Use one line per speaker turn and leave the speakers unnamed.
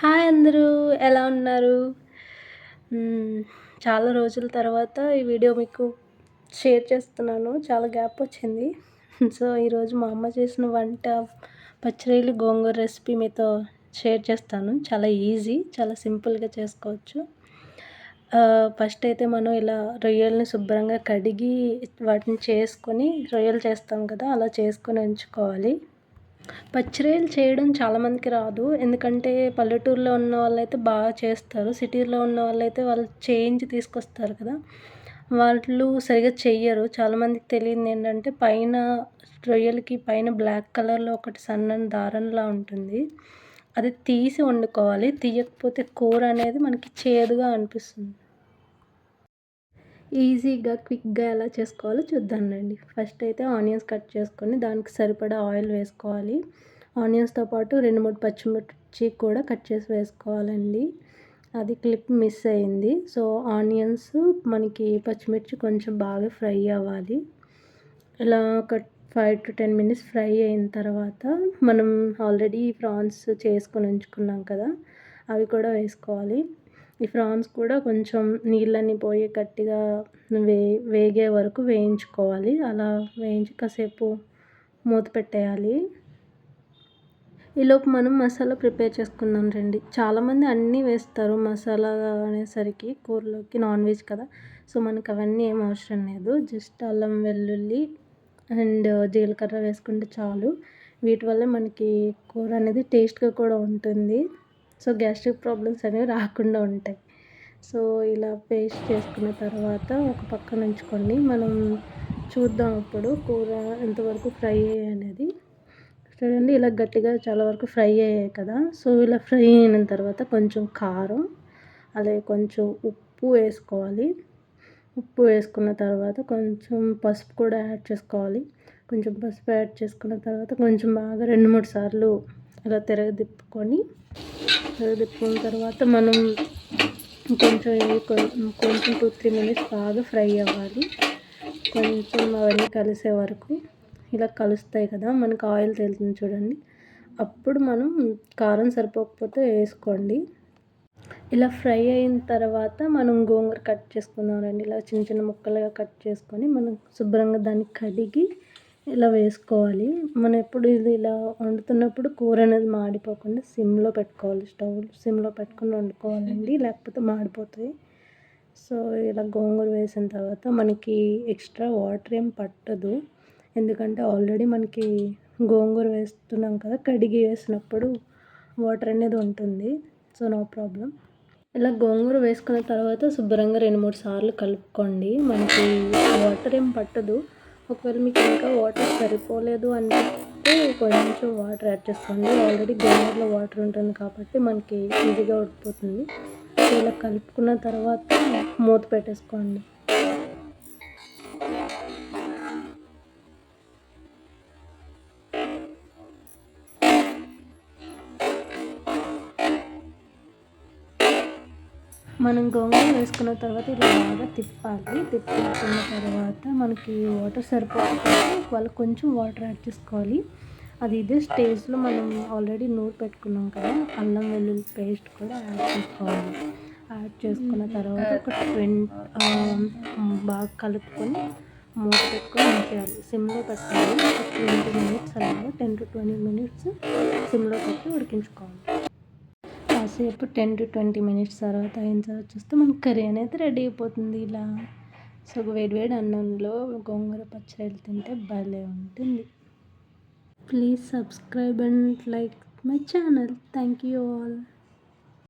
Hi అందరూ ఎలా ఉన్నారు? హ్మ్. చాలా రోజుల తర్వాత ఈ వీడియో మీకు షేర్ చేస్తున్నాను. చాలా గ్యాప్ వచ్చింది. సో, ఈరోజు మా అమ్మ చేసిన వంట పచ్చిరొయ్యలు, గోంగూర రెసిపీ మీతో షేర్ చేస్తాను. చాలా ఈజీ, చాలా సింపుల్‌గా చేసుకోవచ్చు. ఫస్ట్ అయితే మనం ఇలా రొయ్యల్ని శుభ్రంగా కడిగి వాటిని చేసుకొని రొయ్యలు చేస్తాం కదా! అలా చేసుకొని ఉంచుకోవాలి. పచ్చిరొయ్యలు చేయడం చాలామందికి రాదు. ఎందుకంటే పల్లెటూరులో ఉన్న వాళ్ళైతే బాగా చేస్తారు. సిటీలో ఉన్న వాళ్ళైతే వాళ్ళు చేయించి తీసుకొస్తారు కదా! వాళ్ళు సరిగ్గా చెయ్యరు. చాలామందికి తెలియనిదేంటంటే పైన రొయ్యలకి పైన బ్లాక్ కలర్‌లో ఒకటి సన్నని దారంలా ఉంటుంది. అది తీసి వండుకోవాలి. తీయకపోతే కూర అనేది మనకి చేదుగా అనిపిస్తుంది. ఈజీగా, క్విక్‌గా ఎలా చేసుకోవాలో చూద్దాం రండి. ఫస్ట్ అయితే ఆనియన్స్ కట్ చేసుకొని దానికి సరిపడా ఆయిల్ వేసుకోవాలి. ఆనియన్స్‌తో పాటు 2, 3 పచ్చిమిర్చి కూడా కట్ చేసి వేసుకోవాలండి. అది క్లిప్ మిస్ అయింది. సో, ఆనియన్స్ మనకి పచ్చిమిర్చి కొంచెం బాగా ఫ్రై అవ్వాలి. ఇలా ఒక 5-10 మినిట్స్ ఫ్రై అయిన తర్వాత మనం ఆల్రెడీ ప్రాన్స్ చేసుకొని ఉంచుకున్నాం కదా! అవి కూడా వేసుకోవాలి. ఈ ప్రాన్స్ కూడా కొంచెం నీళ్ళన్నీ పోయి గట్టిగా వేగే వరకు వేయించుకోవాలి. అలా వేయించి కాసేపు మూత పెట్టేయాలి. ఈలోపు మనం మసాలా ప్రిపేర్ చేసుకుందాం రండి. చాలామంది అన్నీ వేస్తారు మసాలా అనేసరికి కూరలోకి, నాన్ వెజ్ కదా! సో, మనకు అవన్నీ ఏం అవసరం లేదు. జస్ట్ అల్లం, వెల్లుల్లి అండ్ జీలకర్ర వేసుకుంటే చాలు. వీటి వల్ల మనకి కూర అనేది టేస్ట్‌గా కూడా ఉంటుంది. సో, గ్యాస్ట్రిక్ ప్రాబ్లమ్స్ అనేవి రాకుండా ఉంటాయి. సో, ఇలా పేస్ట్ చేసుకున్న తర్వాత ఒక పక్కన ఉంచుకోండి. మనం చూద్దాం ఇప్పుడు కూర ఎంతవరకు ఫ్రై అనేది. చూడండి ఇలా గట్టిగా చాలా వరకు ఫ్రై అయ్యాయి కదా! సో, ఇలా ఫ్రై అయిన తర్వాత కొంచెం కారం, అలాగే కొంచెం ఉప్పు వేసుకోవాలి. ఉప్పు వేసుకున్న తర్వాత కొంచెం పసుపు కూడా యాడ్ చేసుకోవాలి. కొంచెం పసుపు యాడ్ చేసుకున్న తర్వాత కొంచెం బాగా 2, 3 సార్లు ఇలా తిరగదిప్పుకున్న తర్వాత మనం కొంచెం 2-3 మినిట్స్ బాగా ఫ్రై అవ్వాలి. కొంచెం అవన్నీ కలిసే వరకు ఇలా కలుస్తాయి కదా! మనకు ఆయిల్ తేలుతుంది చూడండి. అప్పుడు మనం కారం సరిపోకపోతే వేసుకోండి. ఇలా ఫ్రై అయిన తర్వాత మనం గోంగూర కట్ చేసుకుందామండి. ఇలా చిన్న చిన్న ముక్కలుగా కట్ చేసుకొని మనం శుభ్రంగా దాన్ని కడిగి ఇలా వేసుకోవాలి. మనం ఎప్పుడు ఇది ఇలా వండుతున్నప్పుడు కూర అనేది మాడిపోకుండా సిమ్‌లో పెట్టుకోవాలి. స్టవ్ సిమ్‌లో పెట్టుకొని వండుకోవాలండి. లేకపోతే మాడిపోతాయి. సో, ఇలా గోంగూర వేసిన తర్వాత మనకి ఎక్స్ట్రా వాటర్ ఏం పట్టదు. ఎందుకంటే ఆల్రెడీ మనకి గోంగూర వేస్తున్నాం కదా! కడిగి వేసినప్పుడు వాటర్ అనేది ఉంటుంది. So, no problem. ఇలా గోంగూర వేసుకున్న తర్వాత శుభ్రంగా 2, 3 సార్లు కలుపుకోండి. మనకి వాటర్ ఏం పట్టదు. ఒకవేళ మీకు ఇంకా వాటర్ సరిపోలేదు అంటే కొంచెం వాటర్ యాడ్ చేసుకోండి. ఆల్రెడీ గోంగూరలో వాటర్ ఉంటుంది కాబట్టి మనకి ఈజీగా ఉడికిపోతుంది. సో, ఇలా కలుపుకున్న తర్వాత మూత పెట్టేసుకోండి. మనం గోంగూర వేసుకున్న తర్వాత ఇలా బాగా తిప్పాలి. తిప్పుకున్న తర్వాత మనకి వాటర్ సరిపోకపోతే ఒకవేళ కొంచెం వాటర్ యాడ్ చేసుకోవాలి. అది ఇదే స్టేజ్‌లో మనం ఆల్రెడీ నూరి పెట్టుకున్నాం కదా! అల్లం వెల్లుల్లి పేస్ట్ కూడా యాడ్ చేసుకోవాలి. యాడ్ చేసుకున్న తర్వాత బాగా కలుపుకొని మూత పెట్టుకొని ఉంచేయాలి. సిమ్‌లో పెట్టాలి. ఒక 20 మినిట్స్ అలాగా 10-20 మినిట్స్ సిమ్‌లో పెట్టి ఉడికించుకోవాలి. కాసేపు 10-20 మినిట్స్ తర్వాత అయిన తర్వాత చూస్తే మనకి కర్రీ అనేది రెడీ అయిపోతుంది ఇలా. సో, వేడి వేడి అన్నంలో గోంగూర పచ్చడి తింటే భలే ఉంటుంది. Please subscribe and like my channel. Thank you all.